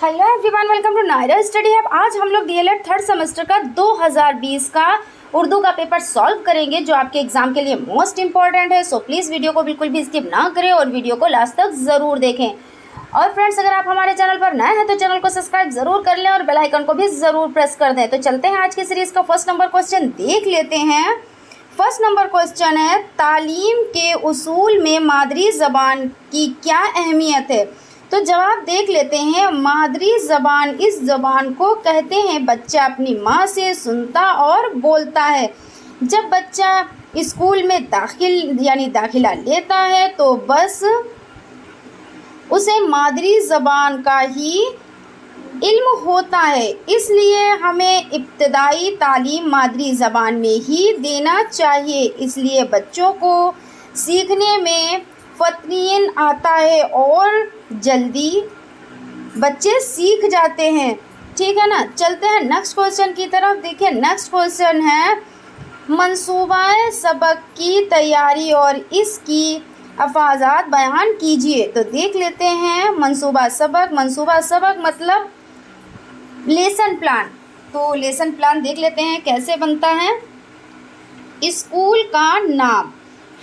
Hello everyone, welcome to Naira study hub. आज हम लोग डीएलएड थर्ड सेमेस्टर का 2020 का उर्दू का पेपर सॉल्व करेंगे जो आपके एग्जाम के लिए मोस्ट इंपॉर्टेंट है। सो प्लीज़ वीडियो को बिल्कुल भी स्किप ना करें और वीडियो को लास्ट तक ज़रूर देखें। और फ्रेंड्स, अगर आप हमारे चैनल पर नए हैं तो चैनल को सब्सक्राइब ज़रूर कर लें और बेल आइकन को भी ज़रूर प्रेस कर दें। तो चलते हैं आज की सीरीज़ का फर्स्ट नंबर क्वेश्चन देख लेते हैं। फर्स्ट नंबर क्वेश्चन है, तालीम के उसूल में मादरी ज़बान की क्या अहमियत है। तो जवाब देख लेते हैं। मादरी ज़बान, इस ज़बान को कहते हैं बच्चा अपनी माँ से सुनता और बोलता है। जब बच्चा स्कूल में दाखिला लेता है तो बस उसे मादरी ज़बान का ही इल्म होता है, इसलिए हमें इब्तदाई तालीम मादरी ज़बान में ही देना चाहिए। इसलिए बच्चों को सीखने में फ़तरीन आता है और जल्दी बच्चे सीख जाते हैं। ठीक है ना। चलते हैं नेक्स्ट क्वेश्चन की तरफ। देखिए, नेक्स्ट क्वेश्चन है, मंसूबाए सबक की तैयारी और इसकी अफाजात बयान कीजिए। तो देख लेते हैं मंसूबा सबक मतलब लेसन प्लान। तो लेसन प्लान देख लेते हैं कैसे बनता है। स्कूल का नाम,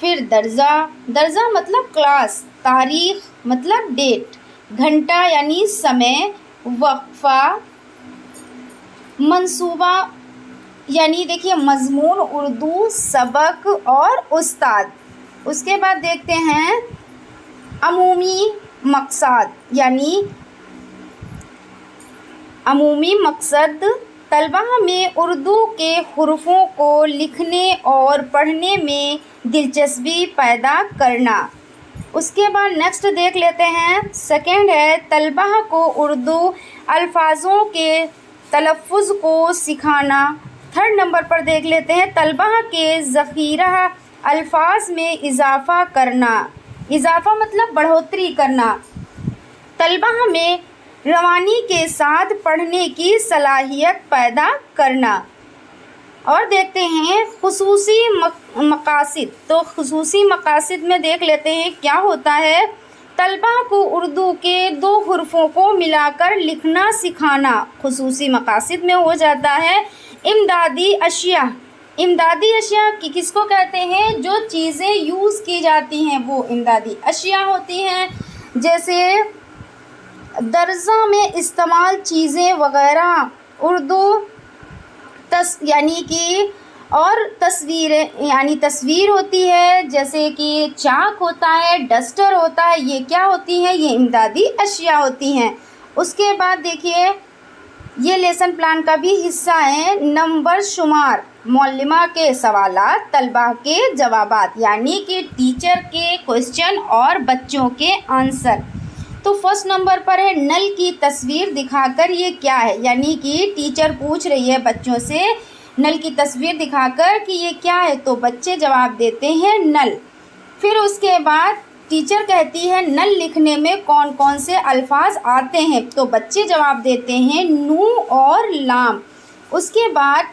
फिर दर्जा मतलब क्लास, तारीख मतलब डेट, घंटा यानी समय, वक्फा, मंसूबा यानी देखिए मजमून उर्दू, सबक और उस्ताद। उसके बाद देखते हैं अमूमी मकसद यानी अमूमी मकसद, तलबा में उर्दू के हुरूफ़ों को लिखने और पढ़ने में दिलचस्पी पैदा करना। उसके बाद नेक्स्ट देख लेते हैं। सेकंड है, तलबा को उर्दू अल्फाजों के तलफ़ुज़ को सिखाना। थर्ड नंबर पर देख लेते हैं, तलबा के ज़ख़ीरा अल्फाज में इजाफ़ा करना। इजाफ़ा मतलब बढ़ोतरी करना। तलबा में रवानी के साथ पढ़ने की सलाहियत पैदा करना। और देखते हैं खुसूसी मकासिद। तो खुसूसी मकासिद में देख लेते हैं क्या होता है। तलबा को उर्दू के दो हुर्फ़ों को मिलाकर लिखना सिखाना। खुसूसी मकासिद में हो जाता है इमदादी अशिया। इमदादी अशिया किसको कहते हैं? जो चीज़ें यूज़ की जाती हैं वो इमदादी अशिया होती हैं। जैसे दर्जा में इस्तेमाल चीज़ें वग़ैरह, उर्दू यानी कि और तस्वीरें यानी तस्वीर होती है, जैसे कि चाक होता है, डस्टर होता है। ये क्या होती हैं? ये इमदादी अशिया होती हैं। उसके बाद देखिए, ये लेसन प्लान का भी हिस्सा है। नंबर शुमार, मौलिमा के सवालात, तलबा के जवाबात यानी कि टीचर के क्वेश्चन और बच्चों के आंसर। तो फर्स्ट नंबर पर है, नल की तस्वीर दिखाकर ये क्या है। यानी कि टीचर पूछ रही है बच्चों से नल की तस्वीर दिखाकर कि ये क्या है, तो बच्चे जवाब देते हैं नल। फिर उसके बाद टीचर कहती है नल लिखने में कौन कौन से अल्फाज आते हैं, तो बच्चे जवाब देते हैं नू और लाम। उसके बाद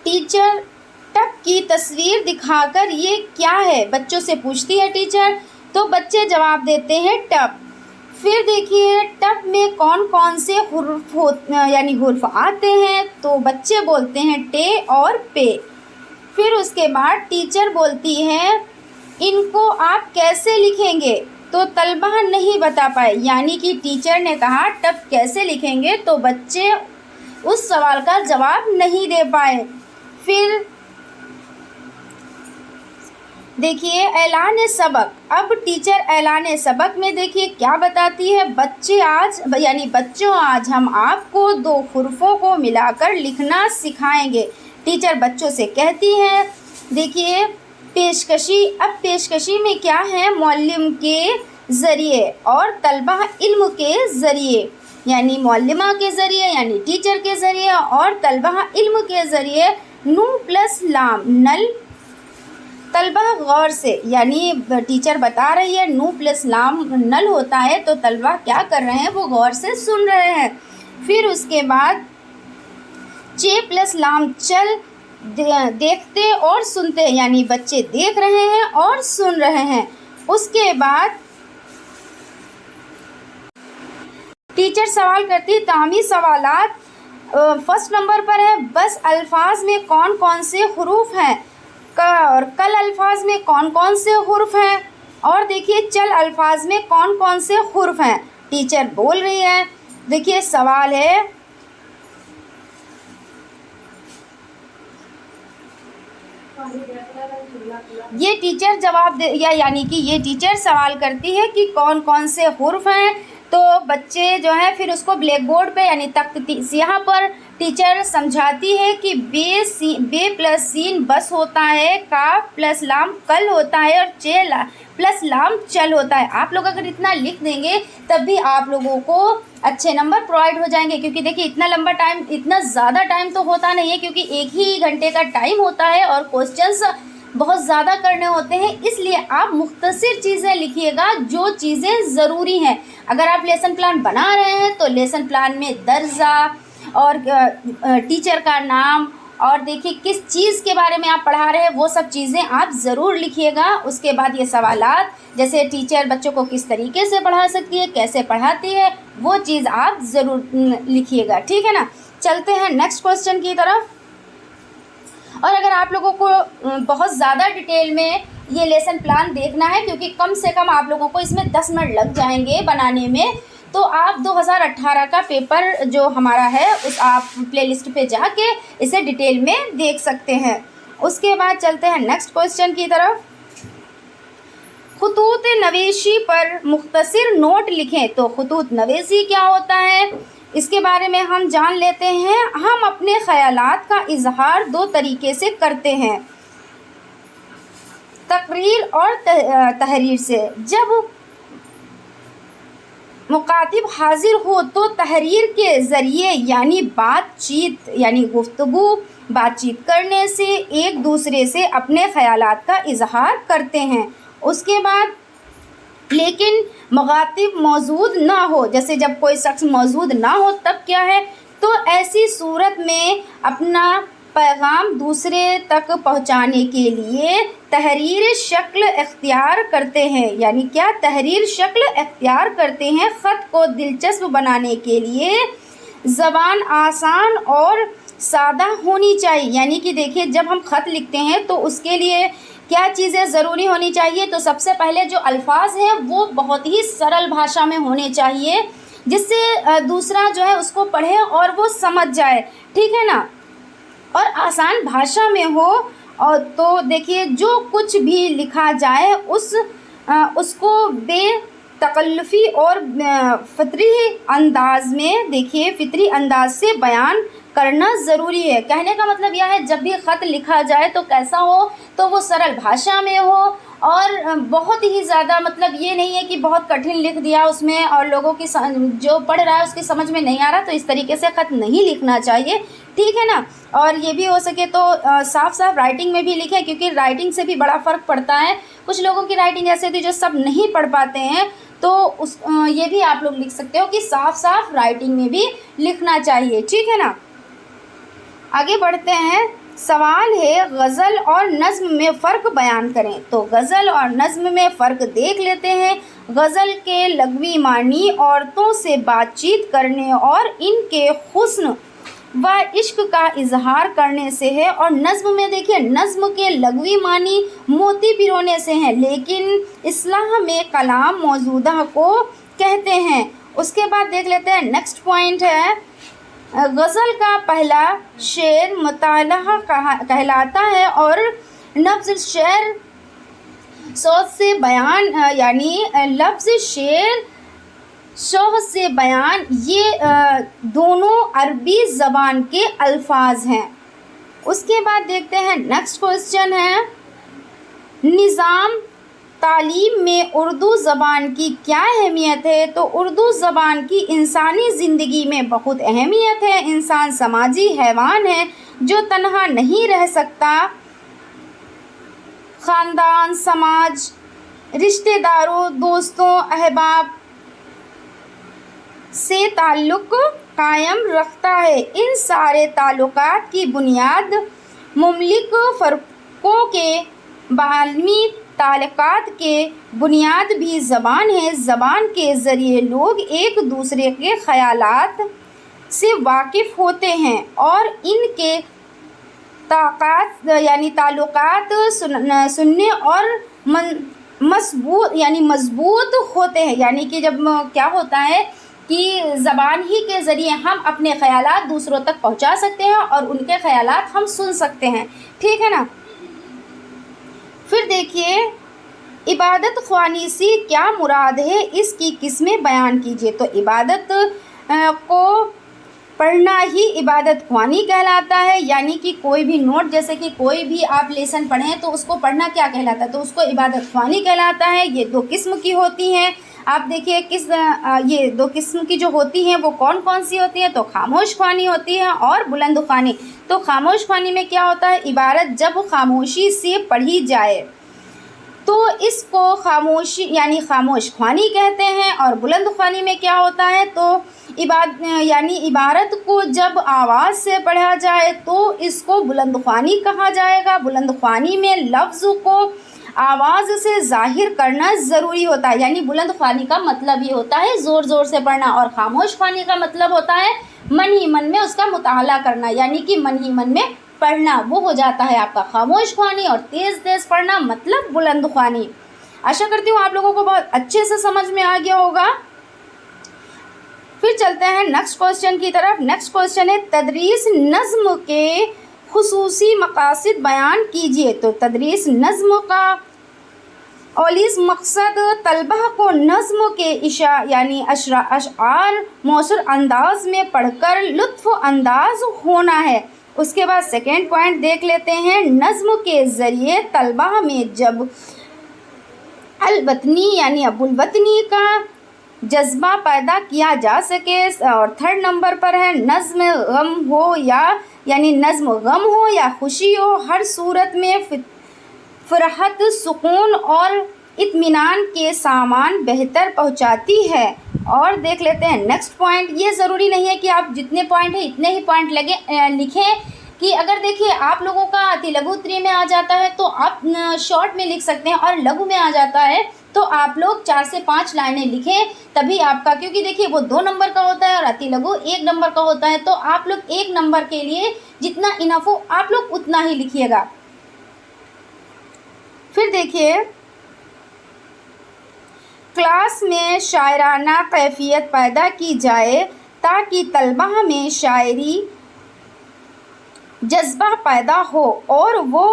टीचर टब की तस्वीर दिखाकर ये क्या है बच्चों से पूछती है टीचर, तो बच्चे जवाब देते हैं टब। फिर देखिए टब में कौन कौन से हुर्फ आते हैं, तो बच्चे बोलते हैं टे और पे। फिर उसके बाद टीचर बोलती है इनको आप कैसे लिखेंगे, तो तलबा नहीं बता पाए। यानी कि टीचर ने कहा टब कैसे लिखेंगे, तो बच्चे उस सवाल का जवाब नहीं दे पाए। फिर देखिए ऐलान सबक। अब टीचर ऐलान सबक में देखिए क्या बताती है, बच्चों आज हम आपको दो हुर्फ़ों को मिलाकर लिखना सिखाएंगे। टीचर बच्चों से कहती है देखिए पेशकशी। अब पेशकशी में क्या है, मौलिम के ज़रिए और तलबा इल्म के ज़रिए, यानी मौलिमा के ज़रिए यानी टीचर के ज़रिए और तलबा इल्म के ज़रिए। नू प्लस लाम, नल, तलबा गौर से, यानी टीचर बता रही है नू प्लस लाम नल होता है, तो तलबा क्या कर रहे हैं, वो गौर से सुन रहे हैं। फिर उसके बाद चे प्लस लाम चल, देखते और सुनते, यानी बच्चे देख रहे हैं और सुन रहे हैं। उसके बाद टीचर सवाल करती है तामी सवालात। फर्स्ट नंबर पर है बस अल्फाज में कौन कौन से हुरूफ हैं, और कल अल्फाज में कौन कौन से हुर्फ हैं, और देखिए चल अल्फाज में कौन कौन से हुर्फ हैं। टीचर बोल रही है, देखिए सवाल है ये टीचर जवाब दे यानी कि ये टीचर सवाल करती है कि कौन कौन से हुर्फ हैं। तो बच्चे जो है फिर उसको ब्लैक बोर्ड पे यानी तख्त यहाँ पर टीचर समझाती है कि बे प्लस सीन बस होता है, काफ प्लस लाम कल होता है, और चे प्लस लाम चल होता है। आप लोग अगर इतना लिख देंगे तब भी आप लोगों को अच्छे नंबर प्रोवाइड हो जाएंगे, क्योंकि देखिए इतना ज़्यादा टाइम तो होता नहीं है, क्योंकि 1 ही घंटे का टाइम होता है और क्वेश्चंस बहुत ज़्यादा करने होते हैं। इसलिए आप मुख्तसर चीज़ें लिखिएगा जो चीज़ें ज़रूरी हैं। अगर आप लेसन प्लान बना रहे हैं तो लेसन प्लान में दर्जा और टीचर का नाम और देखिए किस चीज़ के बारे में आप पढ़ा रहे हैं वो सब चीज़ें आप ज़रूर लिखिएगा। उसके बाद ये सवालात जैसे टीचर बच्चों को किस तरीके से पढ़ा सकती है, कैसे पढ़ाती है, वो चीज़ आप ज़रूर लिखिएगा, ठीक है ना। चलते हैं नेक्स्ट क्वेश्चन की तरफ। और अगर आप लोगों को बहुत ज़्यादा डिटेल में ये लेसन प्लान देखना है, क्योंकि कम से कम आप लोगों को इसमें 10 मिनट लग जाएंगे बनाने में, तो आप 2018 का पेपर जो हमारा है उस आप प्लेलिस्ट पे जाके इसे डिटेल में देख सकते हैं। उसके बाद चलते हैं नेक्स्ट क्वेश्चन की तरफ। खुतूत नवेशी पर मुख्तसर नोट लिखें। तो खुतूत नवेशी क्या होता है इसके बारे में हम जान लेते हैं। हम अपने ख़यालात का इजहार 2 तरीके से करते हैं, तकरीर और तहरीर से। जब मुकातिब हाजिर हो तो तहरीर के ज़रिए यानी बातचीत यानी गुफ्तगू बातचीत करने से एक दूसरे से अपने ख़यालात का इजहार करते हैं। उसके बाद लेकिन मुखातिब मौजूद ना हो, जैसे जब कोई शख्स मौजूद ना हो तब क्या है, तो ऐसी सूरत में अपना पैगाम दूसरे तक पहुंचाने के लिए तहरीर शक्ल इख्तियार करते हैं। यानी क्या, तहरीर शक्ल इख्तियार करते हैं। ख़त को दिलचस्प बनाने के लिए ज़बान आसान और सादा होनी चाहिए। यानी कि देखिए जब हम ख़त लिखते हैं तो उसके लिए क्या चीज़ें ज़रूरी होनी चाहिए, तो सबसे पहले जो अल्फाज हैं वो बहुत ही सरल भाषा में होने चाहिए, जिससे दूसरा जो है उसको पढ़े और वो समझ जाए, ठीक है ना, और आसान भाषा में हो। और तो देखिए जो कुछ भी लिखा जाए उसको बेतकल्लुफ़ी और फितरी अंदाज में, देखिए फितरी अंदाज से बयान करना ज़रूरी है। कहने का मतलब यह है जब भी ख़त लिखा जाए तो कैसा हो, तो वो सरल भाषा में हो और बहुत ही ज़्यादा मतलब ये नहीं है कि बहुत कठिन लिख दिया उसमें और लोगों की जो पढ़ रहा है उसकी समझ में नहीं आ रहा, तो इस तरीके से ख़त नहीं लिखना चाहिए, ठीक है ना। और ये भी हो सके तो साफ साफ राइटिंग में भी लिखें, क्योंकि राइटिंग से भी बड़ा फ़र्क पड़ता है। कुछ लोगों की राइटिंग ऐसे होती है जो सब नहीं पढ़ पाते हैं, तो ये भी आप लोग लिख सकते हो कि साफ साफ राइटिंग में भी लिखना चाहिए, ठीक है ना। आगे बढ़ते हैं। सवाल है गज़ल और नज़्म में फ़र्क बयान करें। तो गज़ल और नज़्म में फ़र्क देख लेते हैं। गज़ल के लग़वी मानी औरतों से बातचीत करने और इनके हुस्न व इश्क का इजहार करने से है, और नज़्म में देखिए नज़्म के लग़वी मानी मोती पिरोने से हैं, लेकिन इस्लाह में कलाम मौजूदा को कहते हैं। उसके बाद देख लेते हैं नेक्स्ट पॉइंट है, गज़ल का पहला शेर मुतालहा कहलाता है और लफ्ज़ शेर शौक़ से बयान यानी लफ्ज़ शेर शौक़ से बयान, ये दोनों अरबी ज़बान के अल्फाज हैं। उसके बाद देखते हैं नेक्स्ट क्वेश्चन है, निज़ाम तालीम में उर्दू ज़बान की क्या अहमियत है। तो उर्दू ज़बान की इंसानी ज़िंदगी में बहुत अहमियत है। इंसान समाजी हैवान है जो तन्हा नहीं रह सकता। ख़ानदान, समाज, रिश्तेदारों, दोस्तों, अहबाब से ताल्लुक़ कायम रखता है। इन सारे ताल्लुकात की बुनियाद मुमलिक फ़र्क़ों के बालमी ताल्लुकात के बुनियाद भी ज़बान है। ज़बान के ज़रिए लोग एक दूसरे के ख़यालात से वाकिफ़ होते हैं और इनके ताल्लुकात सुनने और मज़बूत होते हैं। यानी कि जब क्या होता है कि ज़बान ही के ज़रिए हम अपने ख़यालात दूसरों तक पहुंचा सकते हैं और उनके ख़यालात हम सुन सकते हैं। ठीक है ना। फिर देखिए, इबादत ख्वानी से क्या मुराद है, इसकी किस्में बयान कीजिए। तो इबादत को पढ़ना ही इबादत ख्वानी कहलाता है। यानी कि कोई भी नोट, जैसे कि कोई भी आप लेसन पढ़ें तो उसको पढ़ना क्या कहलाता है, तो उसको इबादत ख्वानी कहलाता है। ये 2 किस्म की होती हैं। आप देखिए ये 2 किस्म की जो होती हैं वो कौन कौन सी होती हैं, तो खामोश ख्वानी होती है और बुलंद ख्वानी। तो खामोश ख्वानी में क्या होता है, इबारत जब खामोशी से पढ़ी जाए तो इसको खामोशी यानी खामोश ख्वानी कहते हैं। और बुलंद ख्वानी में क्या होता है, तो इबारत को जब आवाज़ से पढ़ा जाए तो इसको बुलंद ख्वानी कहा जाएगा। बुलंद ख्वानी में लफ्ज़ को आवाज़ से ज़ाहिर करना ज़रूरी होता है। यानी बुलंद ख्वानी का मतलब ये होता है ज़ोर ज़ोर से पढ़ना, और खामोश ख्वानी का मतलब होता है मन ही मन में उसका मुताला करना। यानी कि मन ही मन में पढ़ना, वो हो जाता है आपका खामोश ख्वानी। और तेज़ तेज़ पढ़ना मतलब बुलंद ख्वानी। आशा करती हूँ आप लोगों को बहुत अच्छे से समझ में आ गया होगा। फिर चलते हैं नेक्स्ट क्वेश्चन की तरफ। नेक्स्ट क्वेश्चन है, तदरीस नज़्म के खुसूसी मकासद बयान कीजिए। तो तदरीस नज़्म का औलिस मकसद तलबा को नज़्म के अशआर मौसर अंदाज में पढ़कर लुत्फ़ अंदाज होना है। उसके बाद सेकेंड पॉइंट देख लेते हैं, नज़्म के ज़रिए तलबा में जब अलवतनी यानी अबुलवतनी का जज्बा पैदा किया जा सके। और थर्ड नंबर पर है, नज़्म गम हो या खुशी हो, हर सूरत में फ़रहत, सुकून और इत्मीनान के सामान बेहतर पहुंचाती है। और देख लेते हैं नेक्स्ट पॉइंट। ये ज़रूरी नहीं है कि आप जितने पॉइंट है इतने ही पॉइंट लिखें, कि अगर देखिए आप लोगों का अति लघु त्री में आ जाता है तो आप शॉर्ट में लिख सकते हैं, और लघु में आ जाता है तो आप लोग 4 से 5 लाइनें लिखें, तभी आपका, क्योंकि देखिए वो 2 नंबर का होता है और अति लघु 1 नंबर का होता है। तो आप लोग 1 नंबर के लिए जितना इनफ हो आप लोग उतना ही लिखिएगा। फिर देखिए, क्लास में शायराना कैफियत पैदा की जाए ताकि तलबा में शायरी जज्बा पैदा हो और वो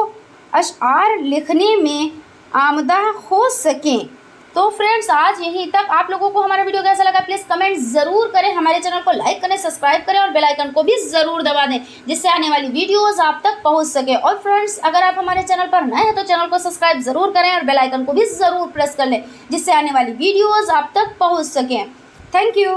अशआर लिखने में आमदा हो सकें। तो फ्रेंड्स, आज यहीं तक। आप लोगों को हमारा वीडियो कैसा लगा प्लीज़ कमेंट ज़रूर करें, हमारे चैनल को लाइक करें, सब्सक्राइब करें और बेल आइकन को भी ज़रूर दबा दें, जिससे आने वाली वीडियोस आप तक पहुंच सके। और फ्रेंड्स, अगर आप हमारे चैनल पर नए हैं तो चैनल को सब्सक्राइब ज़रूर करें और बेल आइकन को भी ज़रूर प्रेस कर लें, जिससे आने वाली वीडियोज़ आप तक पहुँच सकें। Thank you.